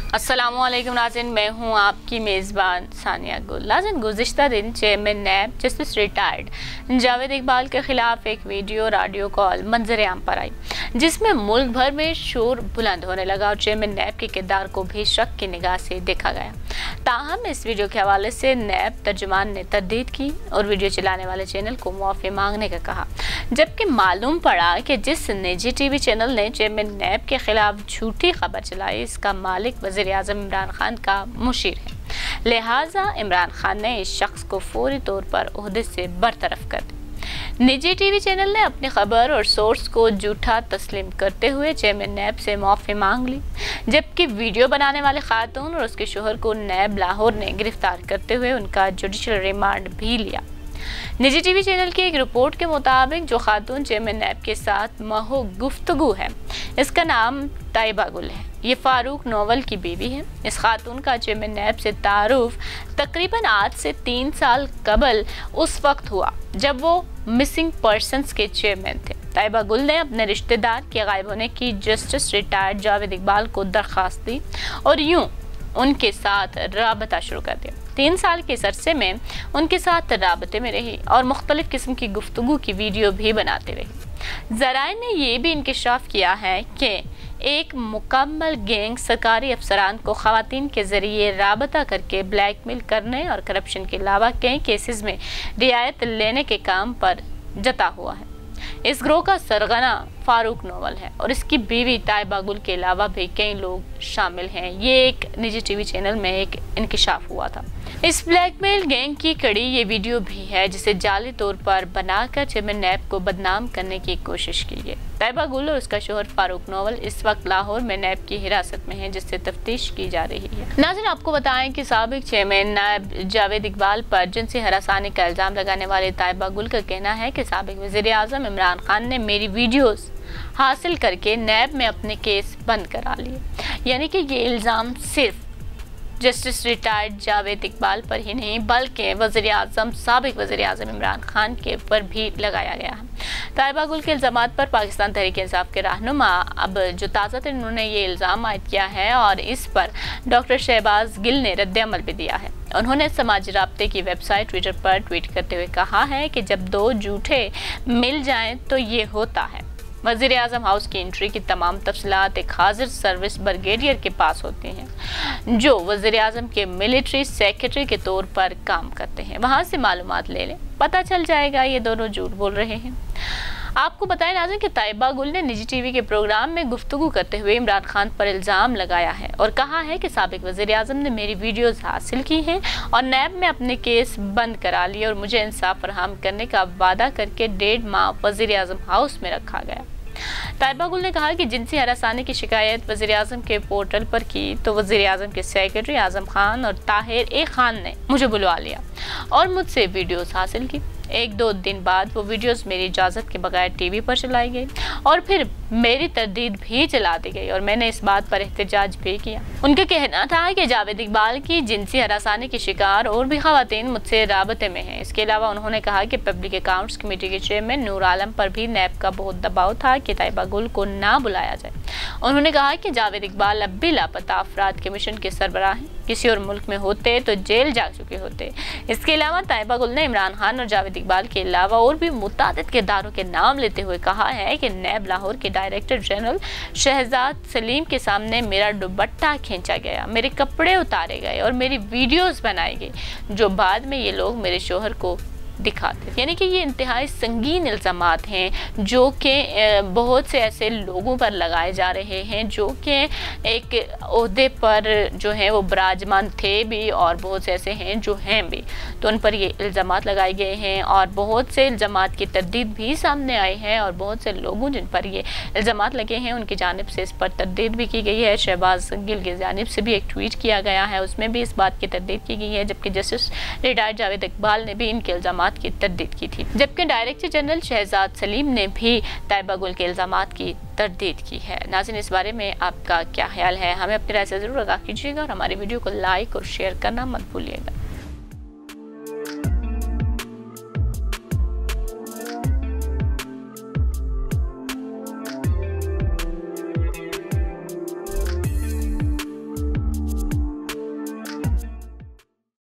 अस्सलामुअलैकुम नाज़रीन, मैं हूं आपकी मेज़बान सानिया गुल। नाज़रीन, गुज़िश्ता दिन chairman NAB justice retired Javed Iqbal के खिलाफ एक वीडियो और ऑडियो कॉल मंजर आम पर आई, जिसमें मुल्क भर में शोर बुलंद होने लगा और चेयरमैन नैब के किरदार को भी शक की निगाह से देखा गया। ताहम इस वीडियो के हवाले से नैब तर्जुमान ने तरदीद की और वीडियो चलाने वाले चैनल को मुआफ़ी मांगने का कहा, जबकि मालूम पड़ा कि जिस निजी टीवी चैनल ने चेयरमैन नैब के खिलाफ झूठी खबर चलाई, इसका मालिक वज़ीर आज़म इमरान खान का मुशीर है। लिहाजा इमरान खान ने इस शख्स को फौरी तौर पर ओहदे से बरतरफ कर दिया। निजी टीवी चैनल ने अपनी खबर और सोर्स को झूठा तस्लीम करते हुए चेयरमैन नैब से माफ़ी मांग ली, जबकि वीडियो बनाने वाले खातून और उसके शोहर को नैब लाहौर ने गिरफ्तार करते हुए उनका जुडिशल रिमांड भी लिया। निजी टीवी चैनल की एक रिपोर्ट के मुताबिक जो खातून चेयरमैन नैब के साथ महो गुफ्तगू है, इसका नाम ताइबा गुल है। ये फारूक नोवल की बीवी है। इस खातून का चेयरमैन नैब से तारुफ तकरीबन आज से 3 साल कबल उस वक्त हुआ जब वो मिसिंग पर्सन्स के चेयरमैन थे। ताइबा गुल ने अपने रिश्तेदार के गायब होने की जस्टिस रिटायर्ड जावेद इकबाल को दरख्वास्त दी और यूं उनके साथ राबता शुरू कर दिया। 3 साल के इस अरसे में उनके साथ राबते में रही और मुख्तलिफ किस्म की गुफ्तगू की वीडियो भी बनाते रही। ज़राए ने यह भी इंकशाफ किया है कि एक मुकम्मल गैंग सरकारी अफसरान को ख़वातीन के ज़रिए राबता करके ब्लैकमेल करने और करप्शन के अलावा कई केसेस में रियायत लेने के काम पर जता हुआ है। इस ग्रोह का सरगना फारूक नोवल है और इसकी बीवी ताइबा गुल के अलावा भी कई लोग शामिल हैं। ये एक निजी टीवी चैनल में एक इंकशाफ हुआ था। इस ब्लैकमेल गैंग की कड़ी ये वीडियो भी है, जिसे जाली तौर पर बनाकर चेयरमैन नैब को बदनाम करने की कोशिश की गई। ताइबा गुल और उसका शोहर फारूक नोवल इस वक्त लाहौर में नैब की हिरासत में है, जिससे तफ्तीश की जा रही है। नाज़रीन, आपको बताएं कि साबिक चेयरमैन नैब जावेद इकबाल पर जिनसी हरासानी का इल्ज़ाम लगाने वाले ताइबा गुल का कहना है कि साबिक वज़ीर आज़म इमरान खान ने मेरी वीडियोज़ हासिल करके नैब में अपने केस बंद करा लिए। यानी कि ये इल्ज़ाम सिर्फ जस्टिस रिटायर्ड जावेद इकबाल पर ही नहीं बल्कि वज़ीर आज़म साबिक वज़ीर आज़म इमरान खान के ऊपर भी लगाया गया है। ताइबा गुल के इल्ज़ामात पर पाकिस्तान तहरीक इंसाफ के रहनुमा अब जो ताज़ा थे उन्होंने ये इल्ज़ाम आयद किया है और इस पर डॉक्टर शहबाज गिल ने रद्द-ए-अमल भी दिया है। उन्होंने समाजी राब्ते की वेबसाइट ट्विटर पर ट्वीट करते हुए कहा है कि जब 2 झूठे मिल जाएं तो ये होता है। वज़ीर आज़म हाउस की एंट्री की तमाम तफसीलात एक हाजिर सर्विस ब्रिगेडियर के पास होती हैं, जो वज़ीर आज़म के मिलिट्री सेक्रेटरी के तौर पर काम करते हैं। वहाँ से मालूमात ले लें, पता चल जाएगा ये दोनों झूठ बोल रहे हैं। आपको बताएं नाज़रीन कि ताइबा गुल ने निजी टीवी के प्रोग्राम में गुफ्तगू करते हुए इमरान खान पर इल्ज़ाम लगाया है और कहा है कि साबिक वज़ीर आज़म ने मेरी वीडियोज़ हासिल की हैं और नैब में अपने केस बंद करा लिए और मुझे इंसाफ फराहम करने का वादा करके 1.5 माह वज़ीर आज़म हाउस में रखा गया। ताइबा गुल ने कहा कि जिनसी हरासानी की शिकायत वज़ीर आज़म के पोर्टल पर की तो वज़ीर आज़म के सेक्रेटरी आज़म खान और ताहिर खान ने मुझे बुलवा लिया और मुझसे वीडियोस हासिल की। 1-2 दिन बाद वो वीडियोस मेरी इजाज़त के बगैर टीवी पर चलाई गई और फिर मेरी तरदीद भी चला दी गई और मैंने इस बात पर एहतजाज भी किया। उनका कहना था कि जावेद इकबाल की जिनसी हरासानी की शिकार और भी ख़वातीन मुझसे राबते में हैं। इसके अलावा उन्होंने कहा कि पब्लिक अकाउंट्स कमेटी के चेयरमैन नूर आलम पर भी नैब का बहुत दबाव था कि ताइबा गुल को ना बुलाया जाए। उन्होंने कहा कि जावेद इकबाल अब भी लापता अफराद के मिशन के सरबराह हैं, किसी और मुल्क में होते तो जेल जा चुके होते। इसके अलावा ताइबा गुल ने इमरान खान और जावेद इकबाल के अलावा और भी मुतादिद किरदारों के नाम लेते हुए कहा है कि नैब लाहौर के डायरेक्टर जनरल शहजाद सलीम के सामने मेरा दुपट्टा खींचा गया, मेरे कपड़े उतारे गए और मेरी वीडियोस बनाई गई, जो बाद में ये लोग मेरे शोहर को दिखाते। यानी कि ये इंतहाई संगीन इल्ज़ामात हैं जो कि बहुत से ऐसे लोगों पर लगाए जा रहे हैं जो कि एक ओहदे पर जो है वो विराजमान थे भी और बहुत से ऐसे हैं जो हैं भी, तो उन पर ये इल्ज़ामात लगाए गए हैं और बहुत से इल्ज़ामात की तरदीद भी सामने आई है और बहुत से लोगों जिन पर ये इल्ज़ामात लगे हैं उनकी जानिब से इस पर तरदीद भी की गई है। शहबाज गिल की जानिब से भी एक ट्वीट किया गया है, उसमें भी इस बात की तरदीद की गई है, जबकि जस्टिस रिटायर्ड जावेद इकबाल ने भी इनके इल्ज़ामात की तरदीद की थी, जबकि डायरेक्टर जनरल शहजाद सलीम ने भी ताइबा गुल के इल्ज़ामात की तरदीद की है। नाज़रीन, इस बारे में आपका क्या ख्याल है? हमें अपनी राय से ज़रूर आगाह कीजिएगा और हमारी वीडियो को लाइक और शेयर करना मत भूलिएगा।